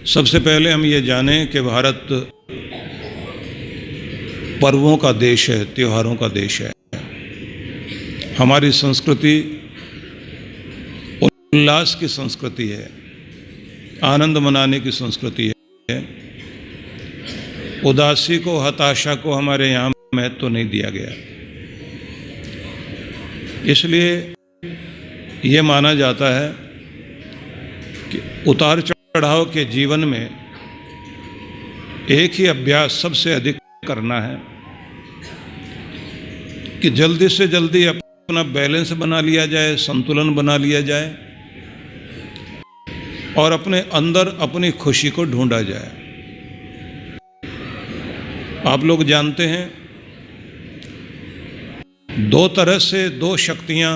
सबसे पहले हम ये जानें कि भारत पर्वों का देश है, त्योहारों का देश है। हमारी संस्कृति उल्लास की संस्कृति है, आनंद मनाने की संस्कृति है। उदासी को, हताशा को हमारे यहाँ महत्व नहीं दिया गया। इसलिए ये माना जाता है कि उतार चढ़ाव के जीवन में एक ही अभ्यास सबसे अधिक करना है कि जल्दी से जल्दी अपना बैलेंस बना लिया जाए, संतुलन बना लिया जाए और अपने अंदर अपनी खुशी को ढूंढा जाए। आप लोग जानते हैं, दो तरह से दो शक्तियां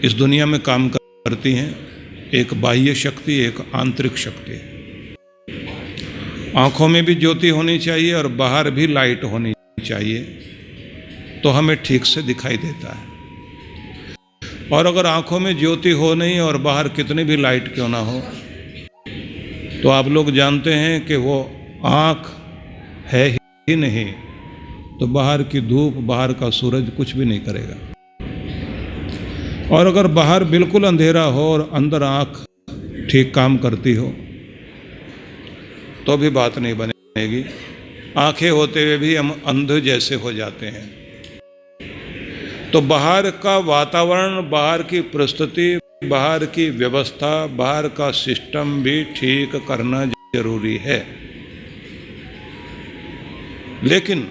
इस दुनिया में काम करती हैं, एक बाह्य शक्ति, एक आंतरिक शक्ति। आंखों में भी ज्योति होनी चाहिए और बाहर भी लाइट होनी चाहिए, तो हमें ठीक से दिखाई देता है। और अगर आंखों में ज्योति हो नहीं और बाहर कितनी भी लाइट क्यों ना हो, तो आप लोग जानते हैं कि वो आंख है ही नहीं, तो बाहर की धूप, बाहर का सूरज कुछ भी नहीं करेगा। और अगर बाहर बिल्कुल अंधेरा हो और अंदर आंख ठीक काम करती हो, तो भी बात नहीं बनेगी। आंखें होते हुए भी हम अंधे जैसे हो जाते हैं। तो बाहर का वातावरण, बाहर की परिस्थिति, बाहर की व्यवस्था, बाहर का सिस्टम भी ठीक करना जरूरी है। लेकिन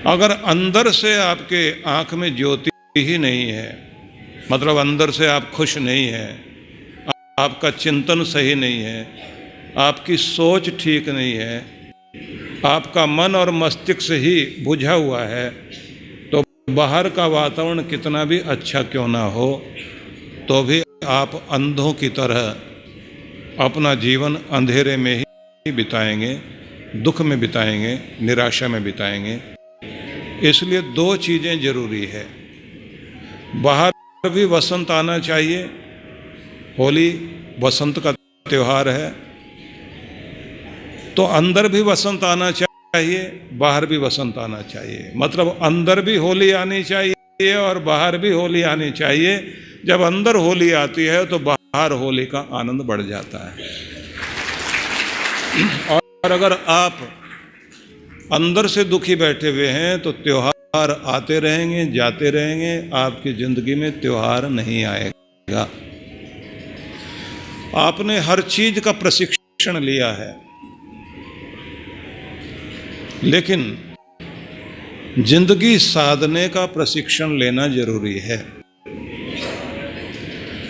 अगर अंदर से आपके आंख में ज्योति ही नहीं है, मतलब अंदर से आप खुश नहीं हैं, आपका चिंतन सही नहीं है, आपकी सोच ठीक नहीं है, आपका मन और मस्तिष्क ही बुझा हुआ है, तो बाहर का वातावरण कितना भी अच्छा क्यों ना हो, तो भी आप अंधों की तरह अपना जीवन अंधेरे में ही बिताएंगे, दुख में बिताएंगे, निराशा में बिताएंगे। इसलिए दो चीज़ें जरूरी है। बाहर भी वसंत आना चाहिए, होली वसंत का त्योहार है, तो अंदर भी वसंत आना चाहिए, बाहर भी वसंत आना चाहिए। मतलब अंदर भी होली आनी चाहिए और बाहर भी होली आनी चाहिए। जब अंदर होली आती है तो बाहर होली का आनंद बढ़ जाता है। और अगर आप अंदर से दुखी बैठे हुए हैं तो त्योहार आते रहेंगे, जाते रहेंगे, आपकी जिंदगी में त्योहार नहीं आएगा। आपने हर चीज का प्रशिक्षण लिया है, लेकिन जिंदगी साधने का प्रशिक्षण लेना जरूरी है।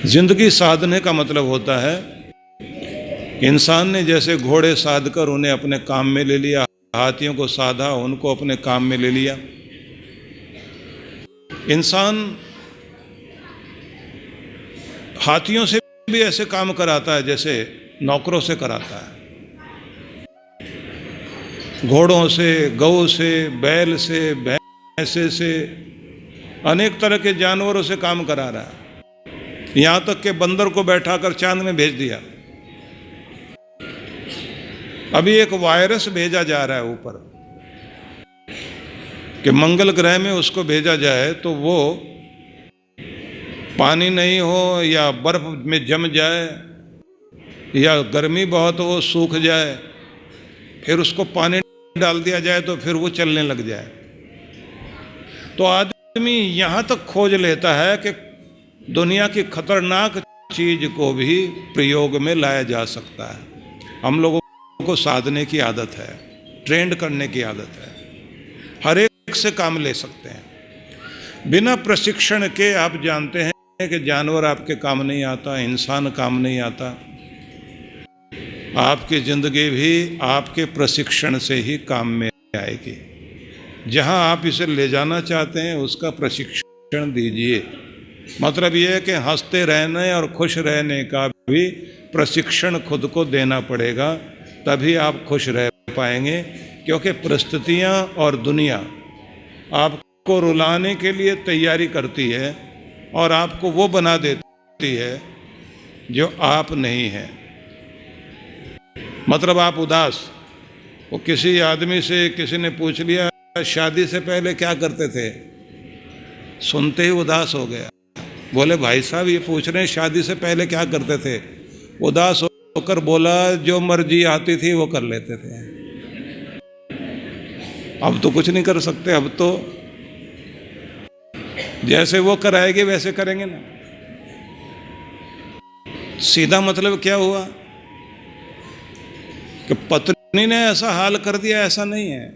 जिंदगी साधने का मतलब होता है, इंसान ने जैसे घोड़े साध कर उन्हें अपने काम में ले लिया, हाथियों को साधा, उनको अपने काम में ले लिया। इंसान हाथियों से भी ऐसे काम कराता है जैसे नौकरों से कराता है। घोड़ों से, गऊ से, बैल से, भैंसे से, अनेक तरह के जानवरों से काम करा रहा है। यहां तक कि बंदर को बैठाकर चांद में भेज दिया। अभी एक वायरस भेजा जा रहा है ऊपर कि मंगल ग्रह में उसको भेजा जाए तो वो पानी नहीं हो या बर्फ में जम जाए या गर्मी बहुत हो, सूख जाए, फिर उसको पानी डाल दिया जाए तो फिर वो चलने लग जाए। तो आदमी यहां तक खोज लेता है कि दुनिया की खतरनाक चीज को भी प्रयोग में लाया जा सकता है। हम लोगों को साधने की आदत है, ट्रेंड करने की आदत है, हर एक से काम ले सकते हैं। बिना प्रशिक्षण के आप जानते हैं कि जानवर आपके काम नहीं आता, इंसान काम नहीं आता। आपकी जिंदगी भी आपके प्रशिक्षण से ही काम में आएगी। जहां आप इसे ले जाना चाहते हैं उसका प्रशिक्षण दीजिए। मतलब यह है कि हंसते रहने और खुश रहने का भी प्रशिक्षण खुद को देना पड़ेगा, तभी आप खुश रह पाएंगे। क्योंकि परिस्थितियां और दुनिया आपको रुलाने के लिए तैयारी करती है और आपको वो बना देती है जो आप नहीं हैं। मतलब आप उदास। वो किसी आदमी से किसी ने पूछ लिया शादी से पहले क्या करते थे, सुनते ही उदास हो गया। बोले भाई साहब ये पूछ रहे हैं शादी से पहले क्या करते थे। उदास होकर बोला जो मर्जी आती थी वो कर लेते थे। अब तो कुछ नहीं कर सकते, अब तो जैसे वो कराएंगे वैसे करेंगे ना। सीधा मतलब क्या हुआ कि पत्नी ने ऐसा हाल कर दिया, ऐसा नहीं है।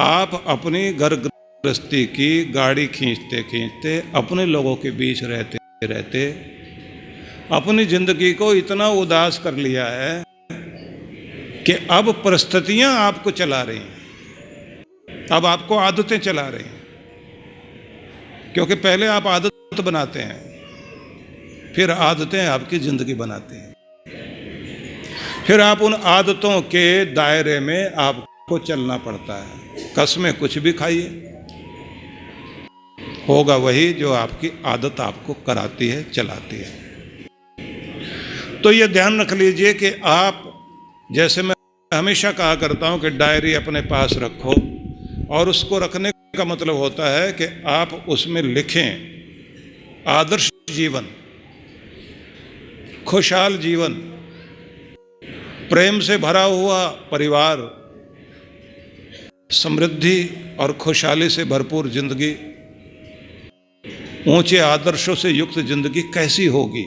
आप अपनी घर गृहस्थी की गाड़ी खींचते खींचते अपने लोगों के बीच रहते रहते अपनी जिंदगी को इतना उदास कर लिया है कि अब परिस्थितियां आपको चला रही हैं, अब आपको आदतें चला रही हैं। क्योंकि पहले आप आदत बनाते हैं, फिर आदतें आपकी जिंदगी बनाते हैं, फिर आप उन आदतों के दायरे में आपको चलना पड़ता है। कसमें कुछ भी खाइए, होगा वही जो आपकी आदत आपको कराती है, चलाती है। तो ये ध्यान रख लीजिए कि आप, जैसे मैं हमेशा कहा करता हूं कि डायरी अपने पास रखो, और उसको रखने का मतलब होता है कि आप उसमें लिखें आदर्श जीवन, खुशहाल जीवन, प्रेम से भरा हुआ परिवार, समृद्धि और खुशहाली से भरपूर जिंदगी, ऊंचे आदर्शों से युक्त जिंदगी कैसी होगी,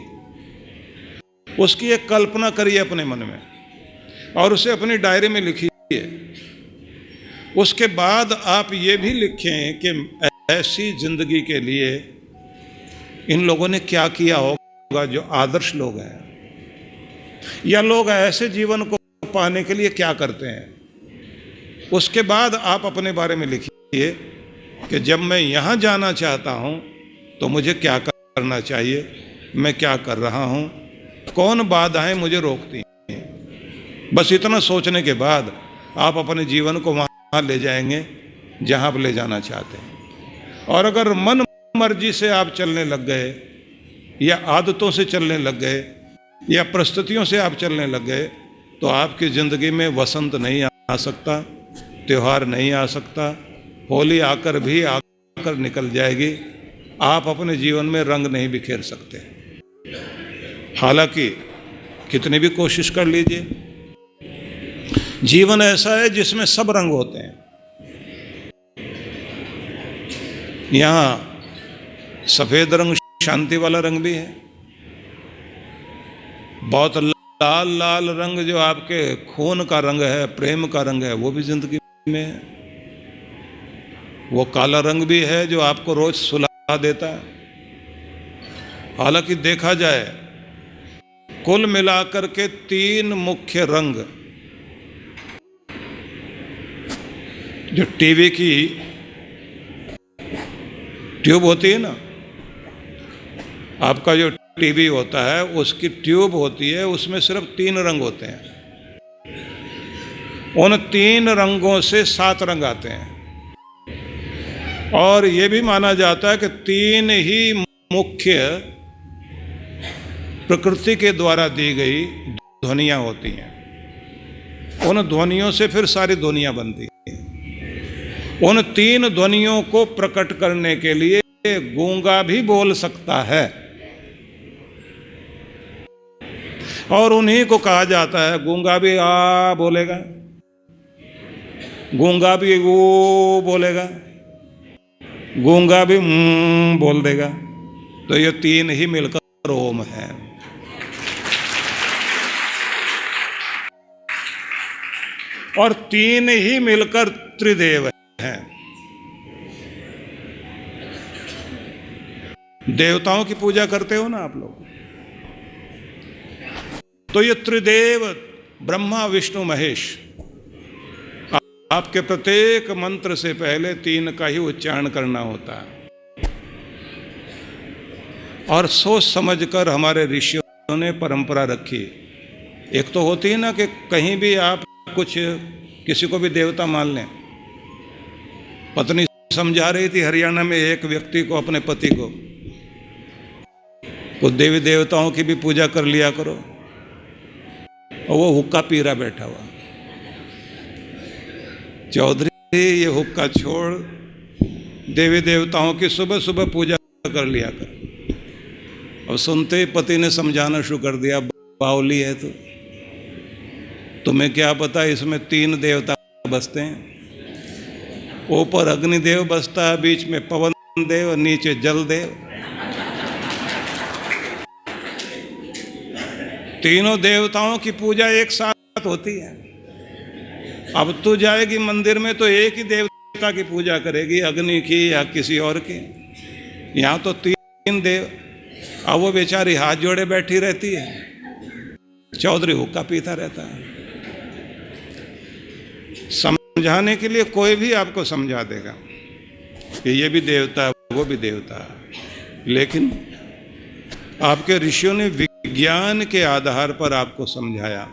उसकी एक कल्पना करिए अपने मन में और उसे अपनी डायरी में लिखिए। उसके बाद आप ये भी लिखें कि ऐसी जिंदगी के लिए इन लोगों ने क्या किया होगा जो आदर्श लोग हैं, या लोग ऐसे जीवन को पाने के लिए क्या करते हैं। उसके बाद आप अपने बारे में लिखिए कि जब मैं यहाँ जाना चाहता हूँ तो मुझे क्या करना चाहिए, मैं क्या कर रहा हूँ, कौन बाधाएं मुझे रोकती हैं। बस इतना सोचने के बाद आप अपने जीवन को वहाँ ले जाएंगे जहाँ आप ले जाना चाहते हैं। और अगर मन मर्जी से आप चलने लग गए, या आदतों से चलने लग गए, या परिस्थितियों से आप चलने लग गए, तो आपकी ज़िंदगी में वसंत नहीं आ सकता, त्यौहार नहीं आ सकता, होली आकर भी आकर निकल जाएगी। आप अपने जीवन में रंग नहीं बिखेर सकते, हालांकि कितनी भी कोशिश कर लीजिए। जीवन ऐसा है जिसमें सब रंग होते हैं। यहाँ सफेद रंग शांति वाला रंग भी है, बहुत लाल लाल रंग जो आपके खून का रंग है, प्रेम का रंग है, वो भी जिंदगी में है। वो काला रंग भी है जो आपको रोज सुला देता है। हालांकि देखा जाए कुल मिलाकर के 3 मुख्य रंग, जो टीवी की ट्यूब होती है ना, आपका जो टीवी होता है उसकी ट्यूब होती है, उसमें सिर्फ 3 रंग होते हैं। उन 3 रंगों से 7 रंग आते हैं। और ये भी माना जाता है कि 3 ही मुख्य प्रकृति के द्वारा दी गई ध्वनियां होती हैं। उन ध्वनियों से फिर सारी दुनिया बनती है। उन 3 ध्वनियों को प्रकट करने के लिए गूंगा भी बोल सकता है, और उन्हीं को कहा जाता है, गूंगा भी आ बोलेगा, गूंगा भी वो बोलेगा, गूंगा भी बोल देगा। तो ये 3 ही मिलकर ओम है। और 3 ही मिलकर त्रिदेव हैं। देवताओं की पूजा करते हो ना आप लोग, तो ये त्रिदेव ब्रह्मा विष्णु महेश, आपके प्रत्येक मंत्र से पहले 3 का ही उच्चारण करना होता है। और सोच समझकर हमारे ऋषियों ने परंपरा रखी। एक तो होती है ना कि कहीं भी आप कुछ किसी को भी देवता मान लें। पत्नी समझा रही थी हरियाणा में एक व्यक्ति को, अपने पति को, कुछ देवी देवताओं की भी पूजा कर लिया करो। और वो हुक्का पी रहा बैठा हुआ। चौधरी ये हुक्का छोड़, देवी देवताओं की सुबह सुबह पूजा कर लिया कर। और सुनते ही पति ने समझाना शुरू कर दिया, बावली है तो तुम्हें क्या पता इसमें 3 देवता बसते हैं। ऊपर अग्निदेव बसता है, बीच में पवन देव, नीचे जल देव। तीनों देवताओं की पूजा एक साथ होती है। अब तू जाएगी मंदिर में तो एक ही देवता की पूजा करेगी, अग्नि की या किसी और की। यहाँ तो 3 देव। अब वो बेचारी हाथ जोड़े बैठी रहती है, चौधरी हुक्का पीता रहता है। समझाने के लिए कोई भी आपको समझा देगा कि ये भी देवता है, वो भी देवता है, लेकिन आपके ऋषियों ने विज्ञान के आधार पर आपको समझाया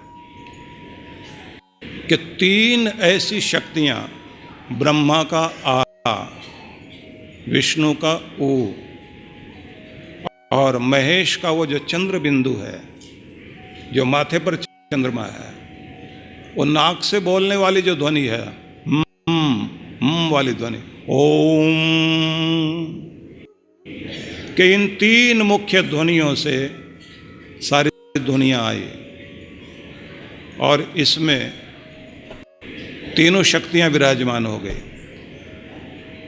कि 3 ऐसी शक्तियां, ब्रह्मा का आ, विष्णु का ऊ और महेश का वो जो चंद्र बिंदु है, जो माथे पर चंद्रमा है, वो नाक से बोलने वाली जो ध्वनि है, वाली ध्वनि, ओम, कि इन 3 मुख्य ध्वनियों से सारी दुनिया आई। और इसमें तीनों शक्तियां विराजमान हो गई।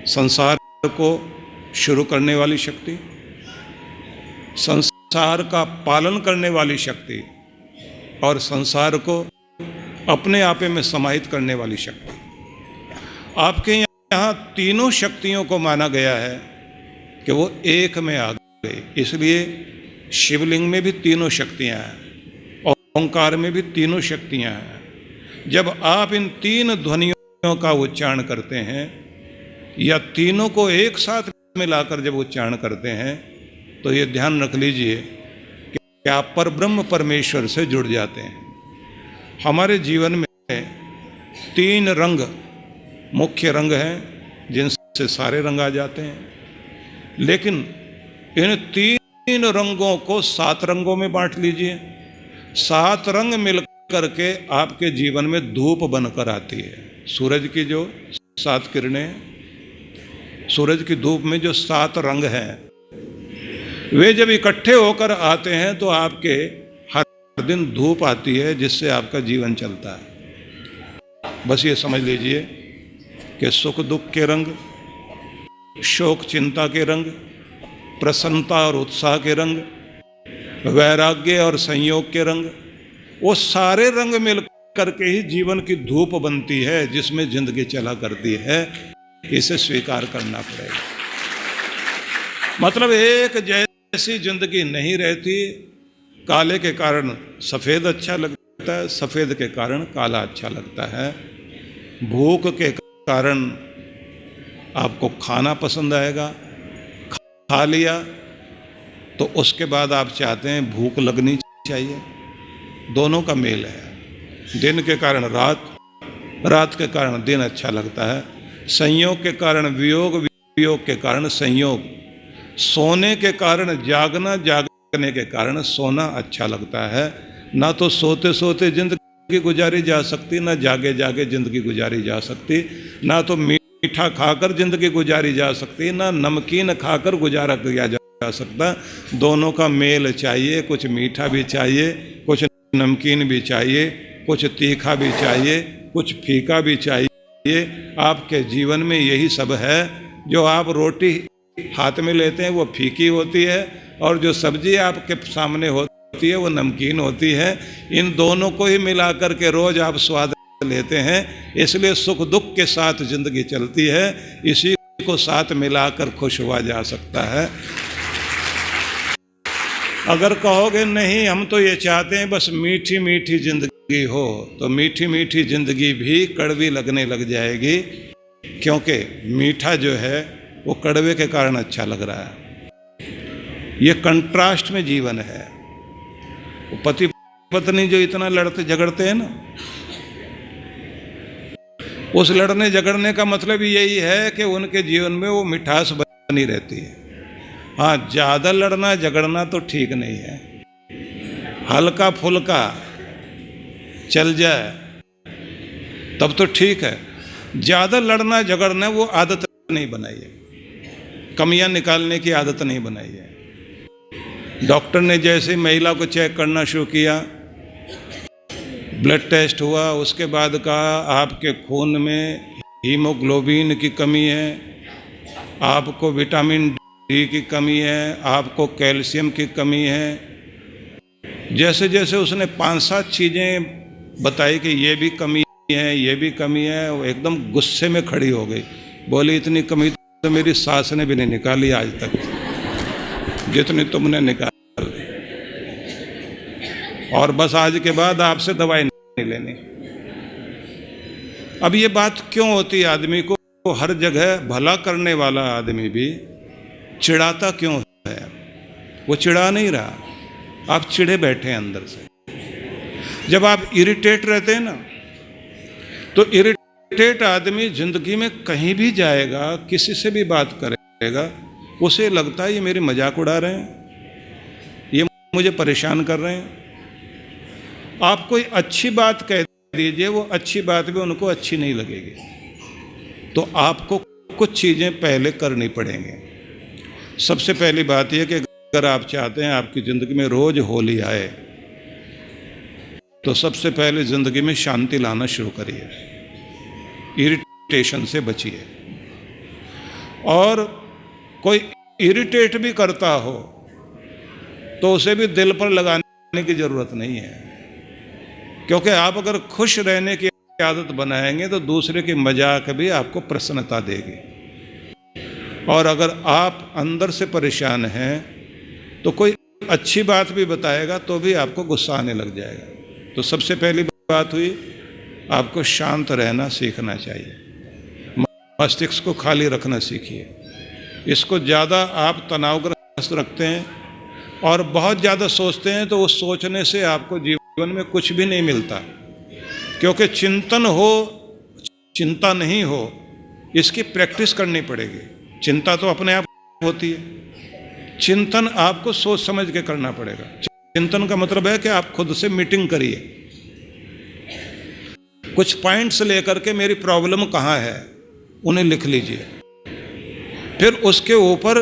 संसार को शुरू करने वाली शक्ति, संसार का पालन करने वाली शक्ति और संसार को अपने आपे में समाहित करने वाली शक्ति। आपके यहाँ तीनों शक्तियों को माना गया है कि वो एक में आ गई। इसलिए शिवलिंग में भी तीनों शक्तियाँ हैं और ओंकार में भी तीनों शक्तियाँ हैं। जब आप इन 3 ध्वनियों का उच्चारण करते हैं या तीनों को एक साथ मिलाकर जब उच्चारण करते हैं, तो ये ध्यान रख लीजिए कि आप परब्रह्म परमेश्वर से जुड़ जाते हैं। हमारे जीवन में 3 रंग मुख्य रंग हैं जिनसे सारे रंग आ जाते हैं, लेकिन इन 3 रंगों को 7 रंगों में बांट लीजिए। 7 रंग मिलकर के आपके जीवन में धूप बनकर आती है। सूरज की जो 7 किरणें, सूरज की धूप में जो 7 रंग हैं, वे जब इकट्ठे होकर आते हैं तो आपके हर दिन धूप आती है, जिससे आपका जीवन चलता है। बस ये समझ लीजिए कि सुख दुख के रंग, शोक चिंता के रंग, प्रसन्नता और उत्साह के रंग, वैराग्य और संयोग के रंग, वो सारे रंग मिल करके ही जीवन की धूप बनती है, जिसमें जिंदगी चला करती है। इसे स्वीकार करना पड़ेगा। मतलब एक जैसी जिंदगी नहीं रहती। काले के कारण सफेद अच्छा लगता है, सफेद के कारण काला अच्छा लगता है। भूख के कारण आपको खाना पसंद आएगा, खा लिया तो उसके बाद आप चाहते हैं भूख लगनी चाहिए। दोनों का मेल है। दिन के कारण रात, रात के कारण दिन अच्छा लगता है। संयोग के कारण वियोग, वियोग के कारण संयोग। सोने के कारण जागना, जागने के कारण सोना अच्छा लगता है। ना तो सोते सोते जिंदगी गुजारी जा सकती, ना जागे जागे जिंदगी गुजारी जा सकती। ना तो मीठा खाकर जिंदगी गुजारी जा सकती, ना नमकीन खाकर गुजारा किया जा सकता। दोनों का मेल चाहिए। कुछ मीठा भी चाहिए, कुछ नमकीन भी चाहिए, कुछ तीखा भी चाहिए, कुछ फीका भी चाहिए। आपके जीवन में यही सब है। जो आप रोटी हाथ में लेते हैं वो फीकी होती है, और जो सब्जी आपके सामने होती है वो नमकीन होती है। इन दोनों को ही मिलाकर के रोज आप स्वाद लेते हैं। इसलिए सुख दुख के साथ जिंदगी चलती है। इसी को साथ मिलाकर खुश हुआ जा सकता है। अगर कहोगे नहीं हम तो ये चाहते हैं बस मीठी मीठी जिंदगी हो, तो मीठी मीठी जिंदगी भी कड़वी लगने लग जाएगी। क्योंकि मीठा जो है वो कड़वे के कारण अच्छा लग रहा है। ये कंट्रास्ट में जीवन है। वो पति पत्नी जो इतना लड़ते झगड़ते हैं ना, उस लड़ने झगड़ने का मतलब यही है कि उनके जीवन में वो मिठास बनी रहती है। हाँ, ज़्यादा लड़ना झगड़ना तो ठीक नहीं है। हल्का फुल्का चल जाए तब तो ठीक है। ज़्यादा लड़ना झगड़ना वो आदत नहीं बनाई है, कमियां निकालने की आदत नहीं बनाई है। डॉक्टर ने जैसे महिला को चेक करना शुरू किया, ब्लड टेस्ट हुआ, उसके बाद कहा आपके खून में हीमोग्लोबिन की कमी है, आपको विटामिन डी की कमी है, आपको कैल्शियम की कमी है। जैसे जैसे उसने 5-7 चीज़ें बताई कि ये भी कमी है, ये भी कमी है, वो एकदम गुस्से में खड़ी हो गई। बोली इतनी कमी तो मेरी सास ने भी नहीं निकाली आज तक जितनी तुमने निकाली, और बस आज के बाद आपसे दवाई नहीं लेनी। अब ये बात क्यों होती है? आदमी को हर जगह भला करने वाला आदमी भी चिढ़ाता क्यों है? वो चिढ़ा नहीं रहा, आप चिढ़े बैठे हैं अंदर से। जब आप इरिटेट रहते हैं ना, तो इरिटेट आदमी जिंदगी में कहीं भी जाएगा, किसी से भी बात करेगा, उसे लगता है ये मेरी मजाक उड़ा रहे हैं, ये मुझे परेशान कर रहे हैं। आप कोई अच्छी बात कह दीजिए, वो अच्छी बात भी उनको अच्छी नहीं लगेगी। तो आपको कुछ चीज़ें पहले करनी पड़ेंगी। सबसे पहली बात यह कि अगर आप चाहते हैं आपकी ज़िंदगी में रोज़ होली आए, तो सबसे पहले ज़िंदगी में शांति लाना शुरू करिए, इरिटेशन से बचिए। और कोई इरिटेट भी करता हो तो उसे भी दिल पर लगाने की ज़रूरत नहीं है, क्योंकि आप अगर खुश रहने की आदत बनाएंगे तो दूसरे की मजाक भी आपको प्रसन्नता देगी। और अगर आप अंदर से परेशान हैं तो कोई अच्छी बात भी बताएगा तो भी आपको गुस्सा आने लग जाएगा। तो सबसे पहली बात हुई, आपको शांत रहना सीखना चाहिए, मस्तिष्क को खाली रखना सीखिए। इसको ज़्यादा आप तनावग्रस्त रखते हैं और बहुत ज़्यादा सोचते हैं, तो उस सोचने से आपको जीवन में कुछ भी नहीं मिलता, क्योंकि चिंतन हो चिंता नहीं हो, इसकी प्रैक्टिस करनी पड़ेगी। चिंता तो अपने आप होती है, चिंतन आपको सोच समझ के करना पड़ेगा। चिंतन का मतलब है कि आप खुद से मीटिंग करिए, कुछ पॉइंट्स लेकर के मेरी प्रॉब्लम कहाँ है उन्हें लिख लीजिए, फिर उसके ऊपर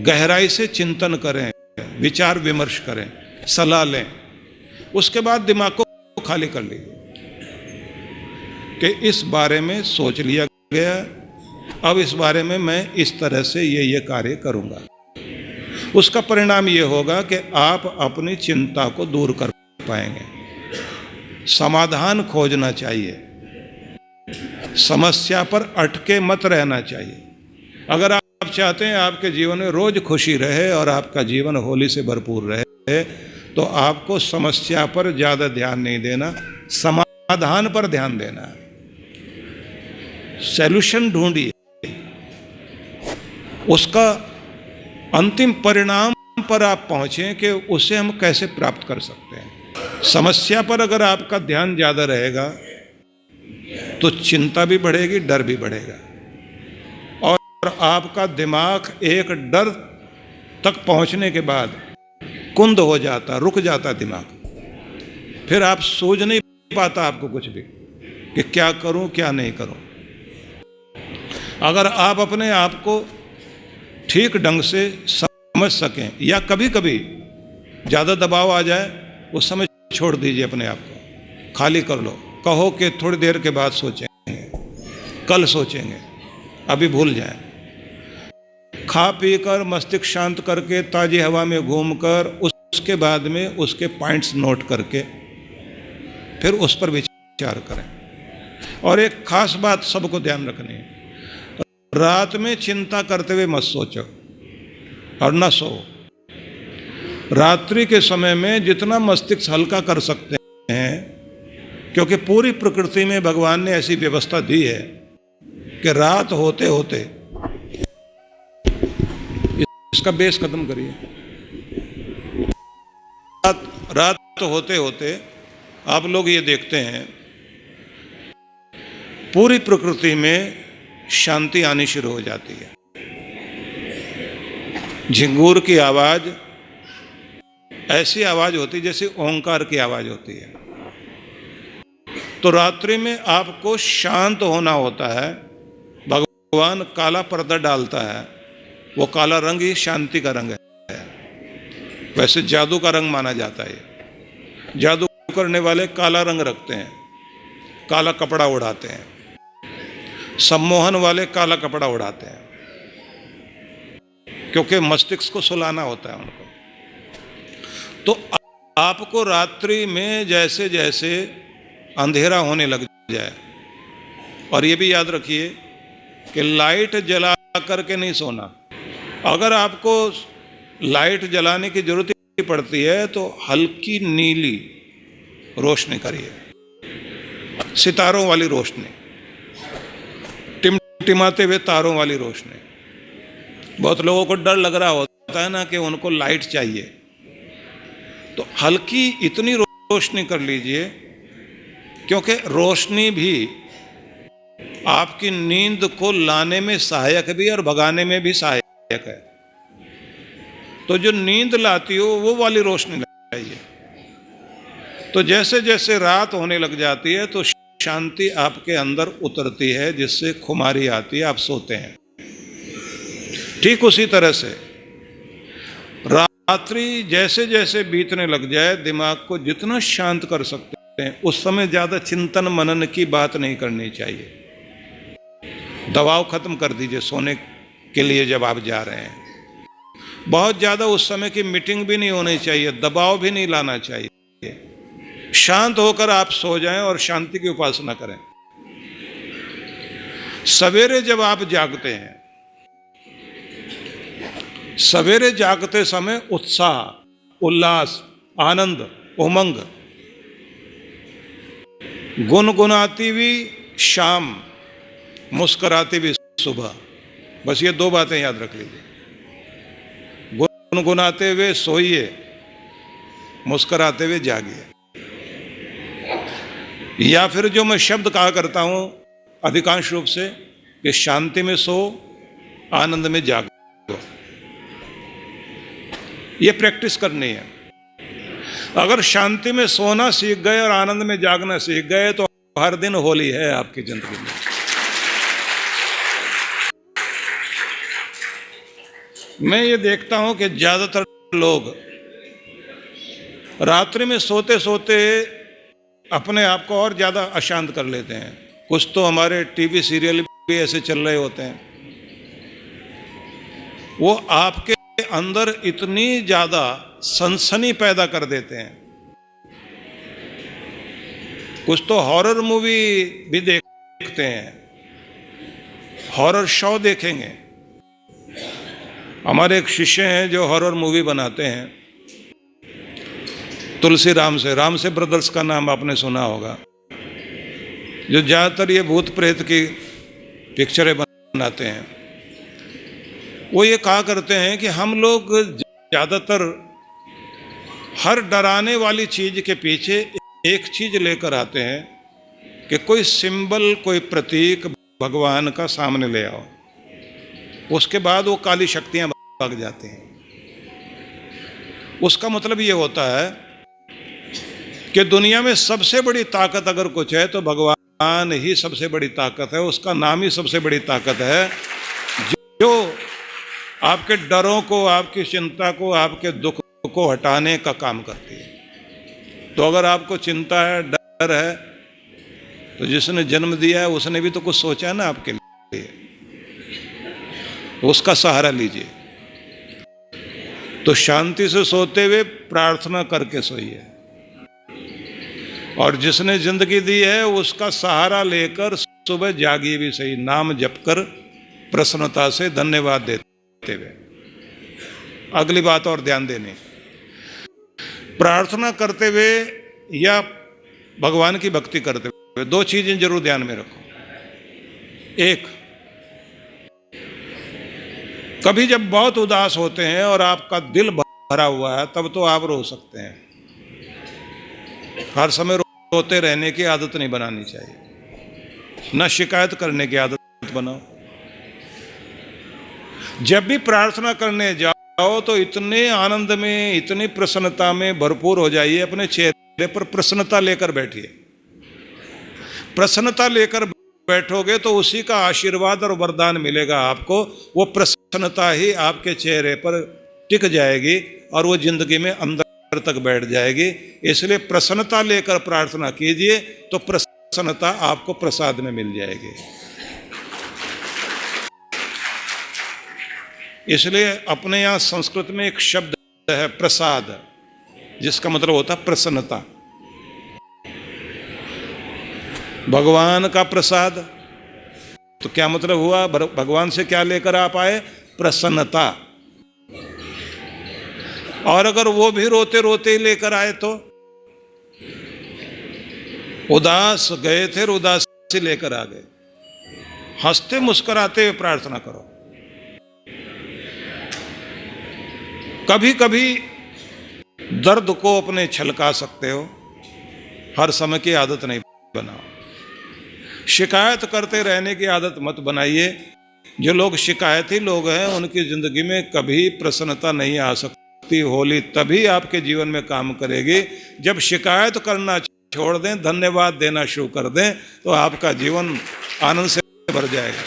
गहराई से चिंतन करें, विचार विमर्श करें, सलाह लें। उसके बाद दिमाग को खाली कर लीजिए कि इस बारे में सोच लिया गया, अब इस बारे में मैं इस तरह से ये कार्य करूंगा। उसका परिणाम ये होगा कि आप अपनी चिंता को दूर कर पाएंगे। समाधान खोजना चाहिए, समस्या पर अटके मत रहना चाहिए। अगर आप चाहते हैं आपके जीवन में रोज खुशी रहे और आपका जीवन होली से भरपूर रहे, तो आपको समस्या पर ज़्यादा ध्यान नहीं देना, समाधान पर ध्यान देना है। सॉल्यूशन ढूंढिए, उसका अंतिम परिणाम पर आप पहुंचें कि उसे हम कैसे प्राप्त कर सकते हैं। समस्या पर अगर आपका ध्यान ज़्यादा रहेगा तो चिंता भी बढ़ेगी, डर भी बढ़ेगा, और आपका दिमाग एक डर तक पहुंचने के बाद कुंद हो जाता, रुक जाता दिमाग। फिर आप सोच नहीं पाता आपको कुछ भी कि क्या करूं क्या नहीं करूं। अगर आप अपने आप को ठीक ढंग से समझ सकें, या कभी कभी ज़्यादा दबाव आ जाए, उस समय छोड़ दीजिए, अपने आप को खाली कर लो, कहो कि थोड़ी देर के बाद सोचेंगे, कल सोचेंगे, अभी भूल जाएं। खा पी कर मस्तिष्क शांत करके ताज़ी हवा में घूमकर उसके बाद में उसके पॉइंट्स नोट करके फिर उस पर विचार करें। और एक खास बात सबको ध्यान रखनी है, रात में चिंता करते हुए मत सोचो और न सो। रात्रि के समय में जितना मस्तिष्क हल्का कर सकते हैं, क्योंकि पूरी प्रकृति में भगवान ने ऐसी व्यवस्था दी है कि रात होते होते इसका बेस खत्म करिए। रात होते होते आप लोग ये देखते हैं पूरी प्रकृति में शांति आनी शुरू हो जाती है। झिंगूर की आवाज ऐसी आवाज होती है जैसे ओंकार की आवाज होती है। तो रात्रि में आपको शांत होना होता है। भगवान काला पर्दा डालता है, वो काला रंग ही शांति का रंग है। वैसे जादू का रंग माना जाता है। जादू करने वाले काला रंग रखते हैं, काला कपड़ा उड़ाते हैं। सम्मोहन वाले काला कपड़ा उड़ाते हैं, क्योंकि मस्तिष्क को सुलाना होता है उनको। तो आपको रात्रि में जैसे जैसे अंधेरा होने लग जाए, और ये भी याद रखिए कि लाइट जला करके नहीं सोना। अगर आपको लाइट जलाने की जरूरत पड़ती है तो हल्की नीली रोशनी करिए, सितारों वाली रोशनी, टिमटिमाते हुए तारों वाली रोशनी। बहुत लोगों को डर लग रहा होता है ना कि उनको लाइट चाहिए, तो हल्की इतनी रोशनी कर लीजिए, क्योंकि रोशनी भी आपकी नींद को लाने में सहायक भी और भगाने में भी सहायक है। तो जो नींद लाती हो वो वाली रोशनी चाहिए। तो जैसे जैसे रात होने लग जाती है तो शांति आपके अंदर उतरती है, जिससे खुमारी आती है, आप सोते हैं। ठीक उसी तरह से रात्रि जैसे जैसे बीतने लग जाए, दिमाग को जितना शांत कर सकते हैं उस समय ज्यादा चिंतन मनन की बात नहीं करनी चाहिए। दबाव खत्म कर दीजिए सोने के लिए जब आप जा रहे हैं। बहुत ज्यादा उस समय की मीटिंग भी नहीं होनी चाहिए, दबाव भी नहीं लाना चाहिए। शांत होकर आप सो जाएं और शांति की उपासना करें। सवेरे जब आप जागते हैं, सवेरे जागते समय उत्साह, उल्लास, आनंद, उमंग, गुनगुनाती हुई शाम, मुस्कुराती हुई सुबह। बस ये दो बातें याद रख लीजिए। गुनगुनाते हुए सोइए, मुस्कुराते हुए जागिए। या फिर जो मैं शब्द कहा करता हूं अधिकांश रूप से कि शांति में सो, आनंद में जागो, ये प्रैक्टिस करनी है। अगर शांति में सोना सीख गए और आनंद में जागना सीख गए तो हर दिन होली है आपकी जिंदगी में। मैं ये देखता हूं कि ज्यादातर लोग रात्रि में सोते सोते अपने आप को और ज्यादा अशांत कर लेते हैं। कुछ तो हमारे टीवी सीरियल भी ऐसे चल रहे होते हैं, वो आपके अंदर इतनी ज्यादा सनसनी पैदा कर देते हैं। कुछ तो हॉरर मूवी भी देखते हैं, हॉरर शो देखेंगे। हमारे एक शिष्य हैं जो हॉरर मूवी बनाते हैं, तुलसी राम से ब्रदर्स का नाम आपने सुना होगा, जो ज्यादातर ये भूत प्रेत की पिक्चरें बनाते हैं। वो ये कहा करते हैं कि हम लोग ज्यादातर हर डराने वाली चीज के पीछे एक चीज लेकर आते हैं कि कोई सिंबल, कोई प्रतीक भगवान का सामने ले आओ, उसके बाद वो काली शक्तियां भाग जाती हैं। उसका मतलब ये होता है कि दुनिया में सबसे बड़ी ताकत अगर कुछ है तो भगवान ही सबसे बड़ी ताकत है। उसका नाम ही सबसे बड़ी ताकत है, जो आपके डरों को, आपकी चिंता को, आपके दुख को हटाने का काम करती है। तो अगर आपको चिंता है, डर है, तो जिसने जन्म दिया है उसने भी तो कुछ सोचा है ना आपके लिए, उसका सहारा लीजिए। तो शांति से सोते हुए प्रार्थना करके सोइए, और जिसने जिंदगी दी है उसका सहारा लेकर सुबह जागिए भी सही, नाम जपकर प्रसन्नता से धन्यवाद देते हुए। अगली बात और ध्यान देनी, प्रार्थना करते हुए या भगवान की भक्ति करते हुए दो चीजें जरूर ध्यान में रखो। एक, कभी जब बहुत उदास होते हैं और आपका दिल भरा हुआ है तब तो आप रो सकते हैं। हर समय रोते रहने की आदत नहीं बनानी चाहिए, न शिकायत करने की आदत बनाओ। जब भी प्रार्थना करने जाओ तो इतने आनंद में, इतनी प्रसन्नता में भरपूर हो जाइए, अपने चेहरे पर प्रसन्नता लेकर बैठिए। प्रसन्नता लेकर बैठोगे तो उसी का आशीर्वाद और वरदान मिलेगा आपको। वो प्रसन्नता ही आपके चेहरे पर टिक जाएगी और वो जिंदगी में अंदर तक बैठ जाएगी। इसलिए प्रसन्नता लेकर प्रार्थना कीजिए तो प्रसन्नता आपको प्रसाद में मिल जाएगी। इसलिए अपने यहाँ संस्कृत में एक शब्द है प्रसाद, जिसका मतलब होता है प्रसन्नता। भगवान का प्रसाद, तो क्या मतलब हुआ? भगवान से क्या लेकर आप आए? प्रसन्नता। और अगर वो भी रोते रोते ही लेकर आए तो उदास गए थे, उदासी लेकर आ गए। हंसते मुस्कुराते हुए प्रार्थना करो। कभी कभी दर्द को अपने छलका सकते हो, हर समय की आदत नहीं बनाओ। शिकायत करते रहने की आदत मत बनाइए। जो लोग शिकायती लोग हैं उनकी जिंदगी में कभी प्रसन्नता नहीं आ सकती। होली तभी आपके जीवन में काम करेगी जब शिकायत करना छोड़ दें, धन्यवाद देना शुरू कर दें, तो आपका जीवन आनंद से भर जाएगा।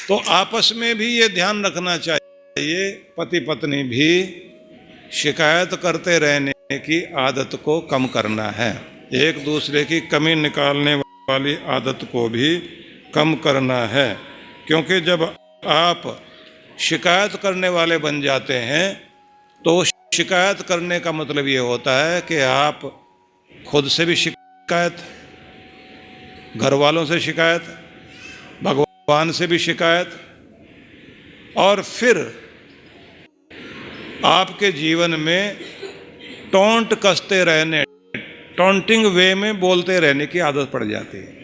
तो आपस में भी ये ध्यान रखना चाहिए, पति पत्नी भी शिकायत करते रहने की आदत को कम करना है। एक दूसरे की कमी निकालने वाली आदत को भी कम करना है। क्योंकि जब आप शिकायत करने वाले बन जाते हैं तो शिकायत करने का मतलब ये होता है कि आप खुद से भी शिकायत, घर वालों से शिकायत, भगवान से भी शिकायत, और फिर आपके जीवन में टोंट कसते रहने, टोंटिंग वे में बोलते रहने की आदत पड़ जाती है।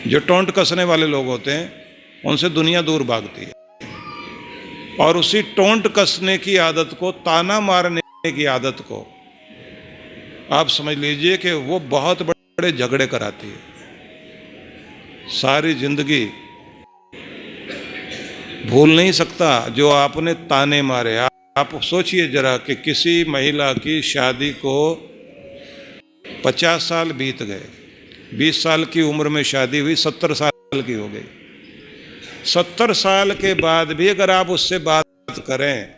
जो टोंट कसने वाले लोग होते हैं उनसे दुनिया दूर भागती है। और उसी टोंट कसने की आदत को, ताना मारने की आदत को आप समझ लीजिए कि वो बहुत बड़े झगड़े कराती है। सारी जिंदगी भूल नहीं सकता जो आपने ताने मारे। आप सोचिए जरा कि किसी महिला की शादी को 50 साल बीत गए, 20 साल की उम्र में शादी हुई, 70 साल की हो गई। 70 साल के बाद भी अगर आप उससे बात करें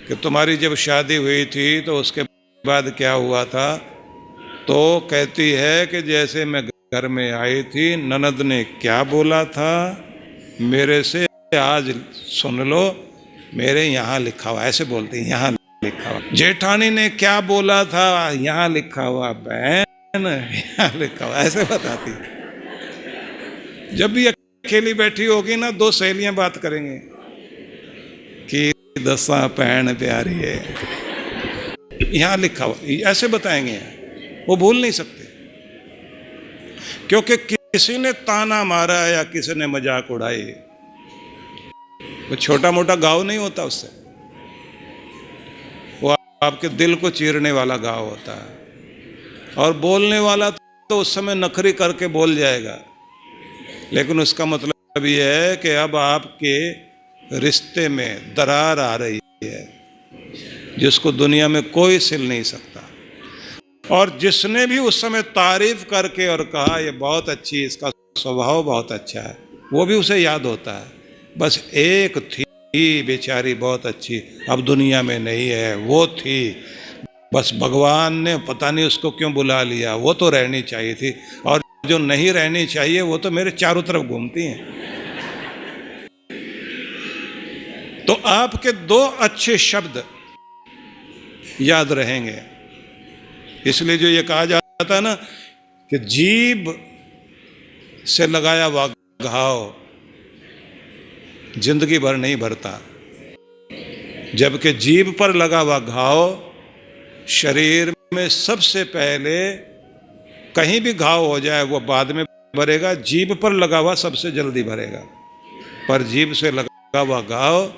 कि तुम्हारी जब शादी हुई थी तो उसके बाद क्या हुआ था, तो कहती है कि जैसे मैं घर में आई थी, ननद ने क्या बोला था मेरे से आज सुन लो, मेरे यहाँ लिखा हुआ, ऐसे बोलती है, यहाँ लिखा हुआ। जेठानी ने क्या बोला था, यहाँ लिखा हुआ। बहन, यहाँ लिखा हुआ, ऐसे बताती है। जब भी अकेली बैठी होगी ना, 2 सहेलियां बात करेंगे कि दसा भैन प्यारी है, यहाँ लिखा हुआ, ऐसे बताएंगे। वो भूल नहीं सकते क्योंकि किसी ने ताना मारा या किसी ने मजाक उड़ाई, वो छोटा मोटा घाव नहीं होता उससे, वो आपके दिल को चीरने वाला घाव होता है। और बोलने वाला तो उस समय नखरी करके बोल जाएगा, लेकिन उसका मतलब ये है कि अब आपके रिश्ते में दरार आ रही है जिसको दुनिया में कोई सिल नहीं सकता। और जिसने भी उस समय तारीफ करके और कहा ये बहुत अच्छी, इसका स्वभाव बहुत अच्छा है, वो भी उसे याद होता है। बस एक थी बेचारी बहुत अच्छी, अब दुनिया में नहीं है, वो थी, बस भगवान ने पता नहीं उसको क्यों बुला लिया, वो तो रहनी चाहिए थी, और जो नहीं रहनी चाहिए वो तो मेरे चारों तरफ घूमती हैं। तो आपके 2 अच्छे शब्द याद रहेंगे। इसलिए जो ये कहा जाता है ना कि जीभ से लगाया हुआ घाव जिंदगी भर नहीं भरता, जबकि जीभ पर लगा हुआ घाव शरीर में सबसे पहले, कहीं भी घाव हो जाए वो बाद में भरेगा, जीभ पर लगा हुआ सबसे जल्दी भरेगा, पर जीभ से लगा हुआ घाव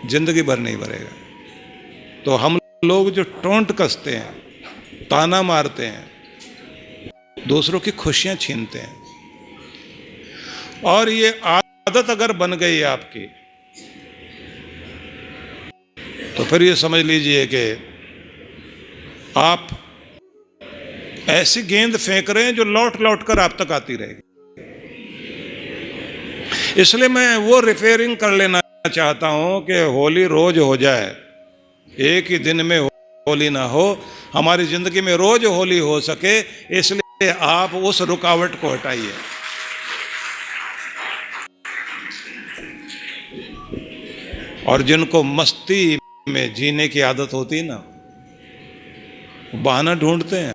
जिंदगी भर नहीं भरेगा। तो हम लोग जो टोंट कसते हैं, ताना मारते हैं, दूसरों की खुशियां छीनते हैं, और ये आदत अगर बन गई आपकी तो फिर ये समझ लीजिए कि आप ऐसी गेंद फेंक रहे हैं जो लौट लौट कर आप तक आती रहेगी। इसलिए मैं वो रिपेयरिंग कर लेना चाहता हूं कि होली रोज हो जाए, एक ही दिन में होली ना हो, हमारी जिंदगी में रोज होली हो सके। इसलिए आप उस रुकावट को हटाइए। और जिनको मस्ती में जीने की आदत होती है ना, बहाना ढूंढते हैं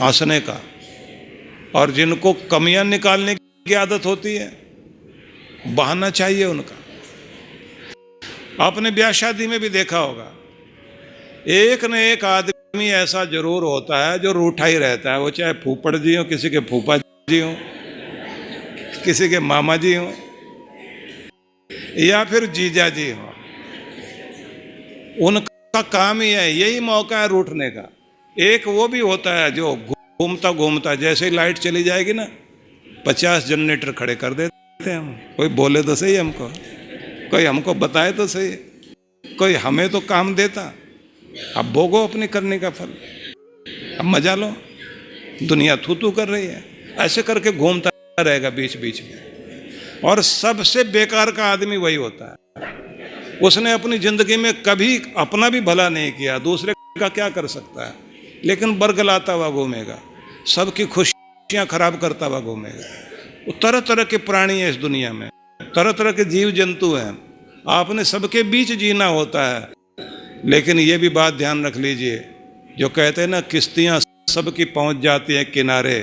हंसने का। और जिनको कमियां निकालने की आदत होती है, बहाना चाहिए उनका। आपने ब्याह शादी में भी देखा होगा, एक न एक आदमी ऐसा जरूर होता है जो रूठा ही रहता है। वो चाहे फूफड़ जी हो, किसी के फूफा जी हो, किसी के मामा जी हो, या फिर जीजा जी हो। उनका काम ही है, यही मौका है रूठने का। एक वो भी होता है जो घूमता घूमता, जैसे ही लाइट चली जाएगी ना, 50 जनरेटर खड़े कर देते हैं हम। कोई बोले तो सही हमको, कोई हमको बताए तो सही, कोई हमें तो काम देता। अब भोगो अपनी करने का फल, अब मजा लो। दुनिया थू थू कर रही है, ऐसे करके घूमता रहेगा बीच बीच में। और सबसे बेकार का आदमी वही होता है, उसने अपनी जिंदगी में कभी अपना भी भला नहीं किया, दूसरे का क्या कर सकता है, लेकिन बरगलाता हुआ घूमेगा, सबकी खुशियां खराब करता हुआ घूमेगा। तरह तरह के प्राणी हैं इस दुनिया में, तरह तरह के जीव जंतु हैं। आपने सबके बीच जीना होता है। लेकिन ये भी बात ध्यान रख लीजिए, जो कहते हैं ना किश्तियां सबकी पहुंच जाती हैं किनारे,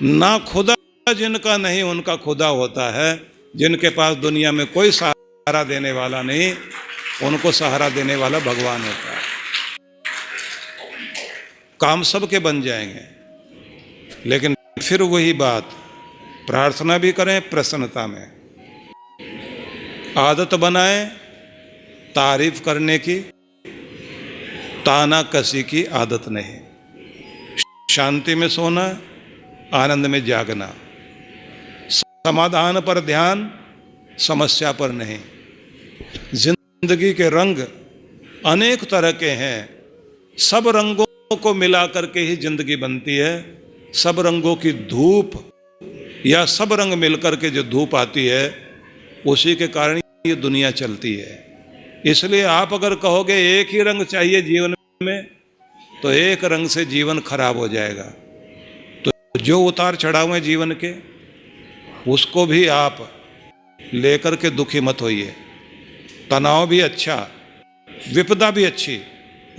ना खुदा जिनका नहीं उनका खुदा होता है। जिनके पास दुनिया में कोई सहारा देने वाला नहीं, उनको सहारा देने वाला भगवान होता है। काम सबके बन जाएंगे, लेकिन फिर वही बात, प्रार्थना भी करें प्रसन्नता में। आदत बनाएं तारीफ करने की, ताना कसी की आदत नहीं। शांति में सोना, आनंद में जागना, समाधान पर ध्यान, समस्या पर नहीं। जिंदगी के रंग अनेक तरह के हैं, सब रंगों को मिला करके ही जिंदगी बनती है। सब रंगों की धूप या सब रंग मिलकर के जो धूप आती है, उसी के कारण ये दुनिया चलती है। इसलिए आप अगर कहोगे एक ही रंग चाहिए जीवन में, तो एक रंग से जीवन खराब हो जाएगा। तो जो उतार चढ़ाव है जीवन के, उसको भी आप लेकर के दुखी मत होइए। तनाव भी अच्छा, विपदा भी अच्छी।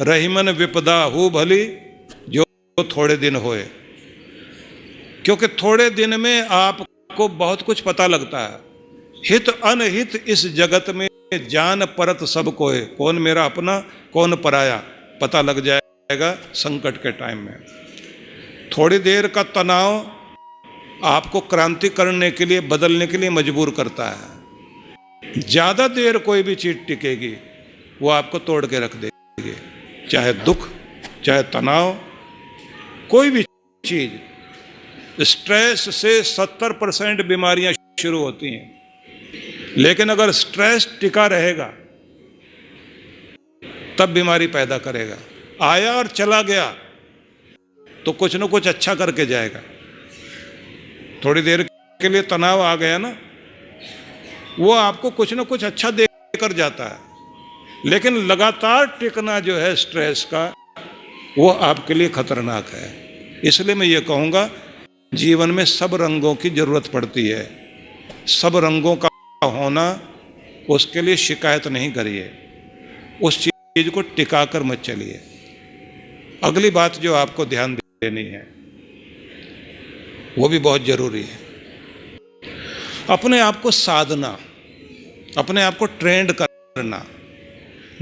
रहीमन विपदा हो भली जो थोड़े दिन होए, क्योंकि थोड़े दिन में आपको बहुत कुछ पता लगता है। हित अनहित इस जगत में जान परत सब कोय, कौन मेरा अपना कौन पराया, पता लग जाएगा संकट के टाइम में। थोड़ी देर का तनाव आपको क्रांति करने के लिए, बदलने के लिए मजबूर करता है। ज्यादा देर कोई भी चीज टिकेगी, वो आपको तोड़ के रख देगी। चाहे दुख, चाहे तनाव, कोई भी चीज। स्ट्रेस से 70% बीमारियां शुरू होती हैं। लेकिन अगर स्ट्रेस टिका रहेगा, तब बीमारी पैदा करेगा। आया और चला गया तो कुछ न कुछ अच्छा करके जाएगा। थोड़ी देर के लिए तनाव आ गया ना, वो आपको कुछ न कुछ अच्छा देकर जाता है। लेकिन लगातार टिकना जो है स्ट्रेस का, वो आपके लिए खतरनाक है। इसलिए मैं ये कहूँगा, जीवन में सब रंगों की जरूरत पड़ती है। सब रंगों का होना, उसके लिए शिकायत नहीं करिए, उस चीज को टिका कर मत चलिए। अगली बात जो आपको ध्यान देनी है, वो भी बहुत जरूरी है। अपने आप को साधना, अपने आप को ट्रेंड करना।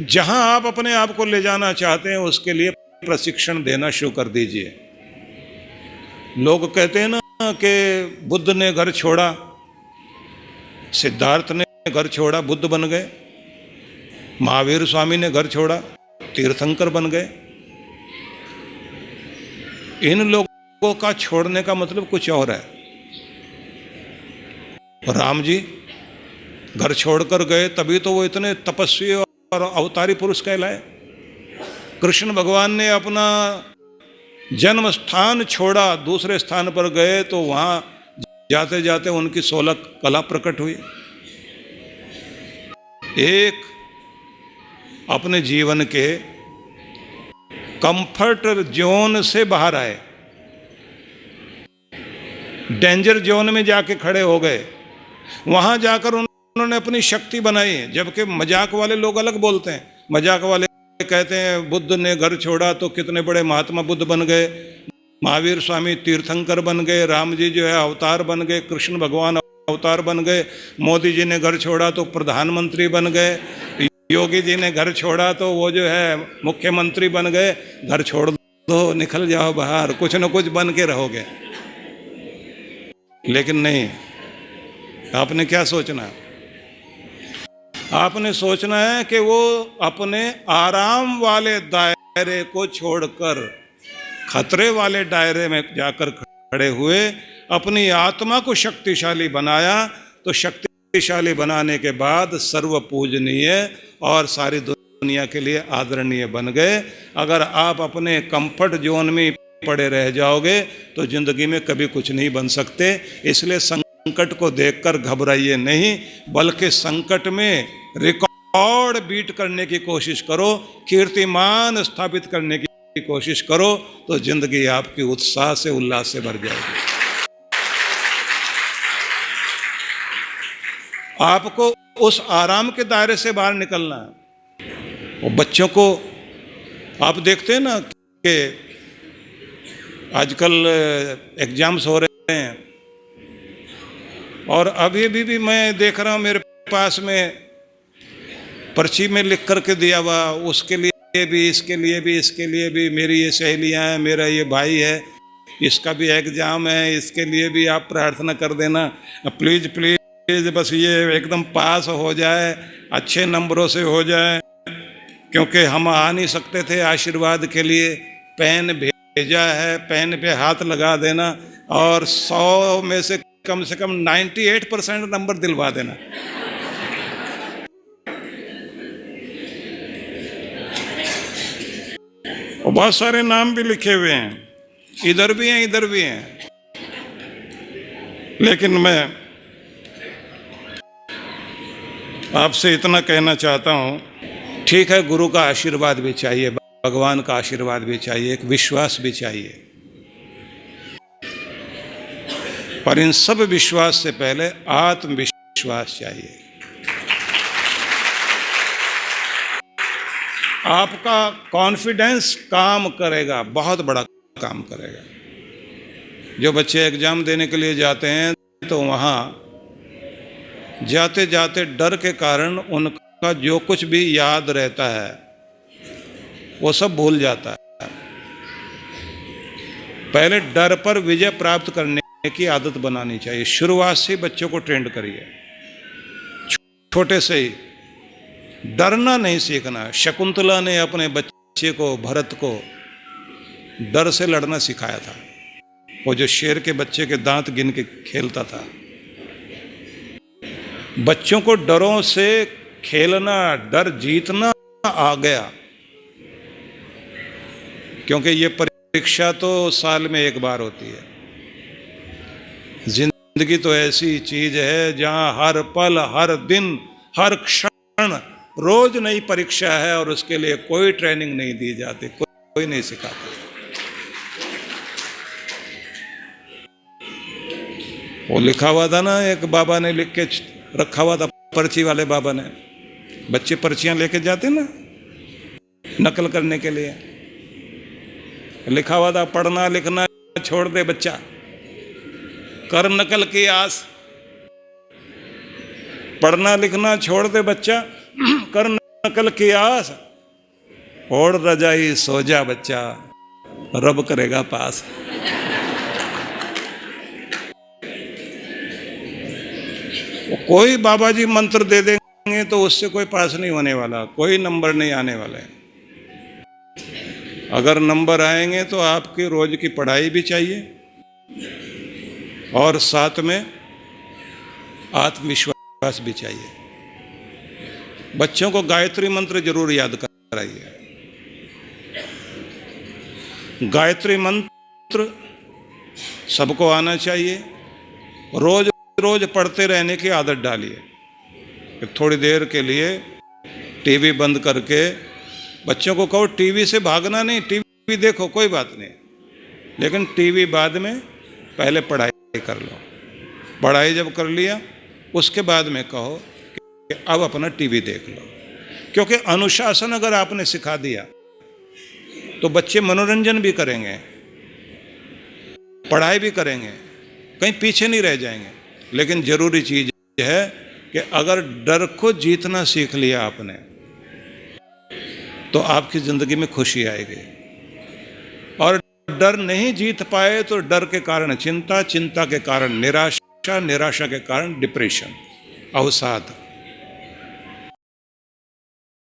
जहां आप अपने आप को ले जाना चाहते हैं, उसके लिए प्रशिक्षण देना शुरू कर दीजिए। लोग कहते हैं ना कि बुद्ध ने घर छोड़ा, सिद्धार्थ ने घर छोड़ा, बुद्ध बन गए। महावीर स्वामी ने घर छोड़ा, तीर्थंकर बन गए। इन लोगों का छोड़ने का मतलब कुछ और है। राम जी घर छोड़कर गए, तभी तो वो इतने तपस्वी और अवतारी पुरुष कहलाए। कृष्ण भगवान ने अपना जन्म स्थान छोड़ा, दूसरे स्थान पर गए तो वहां जाते जाते उनकी 16 कला प्रकट हुई। एक अपने जीवन के कंफर्ट जोन से बाहर आए, डेंजर जोन में जाके खड़े हो गए, वहां जाकर उन्होंने अपनी शक्ति बनाई। जबकि मजाक वाले लोग अलग बोलते हैं, मजाक वाले कहते हैं बुद्ध ने घर छोड़ा तो कितने बड़े महात्मा बुद्ध बन गए, महावीर स्वामी तीर्थंकर बन गए, राम जी जो है अवतार बन गए, कृष्ण भगवान अवतार बन गए, मोदी जी ने घर छोड़ा तो प्रधानमंत्री बन गए, योगी जी ने घर छोड़ा तो वो जो है मुख्यमंत्री बन गए। घर छोड़ दो, निकल जाओ बाहर, कुछ न कुछ बन के रहोगे। लेकिन नहीं, आपने क्या सोचना? आपने सोचना है कि वो अपने आराम वाले दायरे को छोड़कर खतरे वाले दायरे में जाकर खड़े हुए, अपनी आत्मा को शक्तिशाली बनाया। तो शक्तिशाली बनाने के बाद सर्व पूजनीय और सारी दुनिया के लिए आदरणीय बन गए। अगर आप अपने कंफर्ट जोन में पड़े रह जाओगे तो जिंदगी में कभी कुछ नहीं बन सकते। इसलिए संकट को देखकर घबराइए नहीं, बल्कि संकट में रिकॉर्ड बीट करने की कोशिश करो, कीर्तिमान स्थापित करने की कोशिश करो, तो जिंदगी आपकी उत्साह से उल्लास से भर जाएगी। आपको उस आराम के दायरे से बाहर निकलना है। और बच्चों को आप देखते हैं ना कि आजकल एग्जाम्स हो रहे हैं, और अभी भी मैं देख रहा हूँ मेरे पास में पर्ची में लिख करके दिया हुआ, उसके लिए भी, इसके लिए भी, इसके लिए भी, मेरी ये सहेलियाँ हैं, मेरा ये भाई है, इसका भी एग्जाम है, इसके लिए भी आप प्रार्थना कर देना, प्लीज़ प्लीज़, बस ये एकदम पास हो जाए, अच्छे नंबरों से हो जाए, क्योंकि हम आ नहीं सकते थे आशीर्वाद के लिए। पेन भेजा है, पेन पे हाथ लगा देना और 100 में से कम 98% नंबर दिलवा देना। और बहुत सारे नाम भी लिखे हुए हैं, इधर भी हैं, इधर भी हैं। लेकिन मैं आपसे इतना कहना चाहता हूँ, ठीक है, गुरु का आशीर्वाद भी चाहिए, भगवान का आशीर्वाद भी चाहिए, एक विश्वास भी चाहिए, पर इन सब विश्वास से पहले आत्मविश्वास चाहिए। आपका कॉन्फिडेंस काम करेगा, बहुत बड़ा काम करेगा। जो बच्चे एग्जाम देने के लिए जाते हैं तो वहाँ जाते जाते डर के कारण उनका जो कुछ भी याद रहता है वो सब भूल जाता है। पहले डर पर विजय प्राप्त करने की आदत बनानी चाहिए। शुरुआत से बच्चों को ट्रेंड करिए, छोटे से ही। डरना नहीं सीखना। शकुंतला ने अपने बच्चे को, भरत को, डर से लड़ना सिखाया था। वो जो शेर के बच्चे के दांत गिन के खेलता था। बच्चों को डरों से खेलना, डर जीतना आ गया, क्योंकि ये परीक्षा तो साल में एक बार होती है। जिंदगी तो ऐसी चीज है जहां हर पल, हर दिन, हर क्षण रोज नई परीक्षा है, और उसके लिए कोई ट्रेनिंग नहीं दी जाती, कोई नहीं सिखाता। वो लिखा हुआ था ना, एक बाबा ने लिख के रखा हुआ था, पर्ची वाले बाबा ने। बच्चे पर्चियां लेके जाते ना नकल करने के लिए, लिखा हुआ था, पढ़ना लिखना छोड़ दे बच्चा, कर नकल की आस। पढ़ना लिखना छोड़ दे बच्चा, कर नकल की आस। ओढ़ रजाई सो जा बच्चा, रब करेगा पास। कोई बाबा जी मंत्र दे देंगे तो उससे कोई पास नहीं होने वाला, कोई नंबर नहीं आने वाला है। अगर नंबर आएंगे तो आपकी रोज की पढ़ाई भी चाहिए, और साथ में आत्मविश्वास भी चाहिए। बच्चों को गायत्री मंत्र जरूर याद कराइए। गायत्री मंत्र सबको आना चाहिए। रोज रोज पढ़ते रहने की आदत डालिए। कि थोड़ी देर के लिए टीवी बंद करके बच्चों को कहो टीवी से भागना नहीं, टीवी देखो कोई बात नहीं, लेकिन टीवी बाद में, पहले पढ़ाई कर लो। पढ़ाई जब कर लिया उसके बाद में कहो कि अब अपना टीवी देख लो। क्योंकि अनुशासन अगर आपने सिखा दिया तो बच्चे मनोरंजन भी करेंगे, पढ़ाई भी करेंगे, कहीं पीछे नहीं रह जाएंगे। लेकिन जरूरी चीज है कि अगर डर को जीतना सीख लिया आपने तो आपकी जिंदगी में खुशी आएगी। और डर नहीं जीत पाए तो डर के कारण चिंता, चिंता के कारण निराशा, निराशा के कारण डिप्रेशन, अवसाद।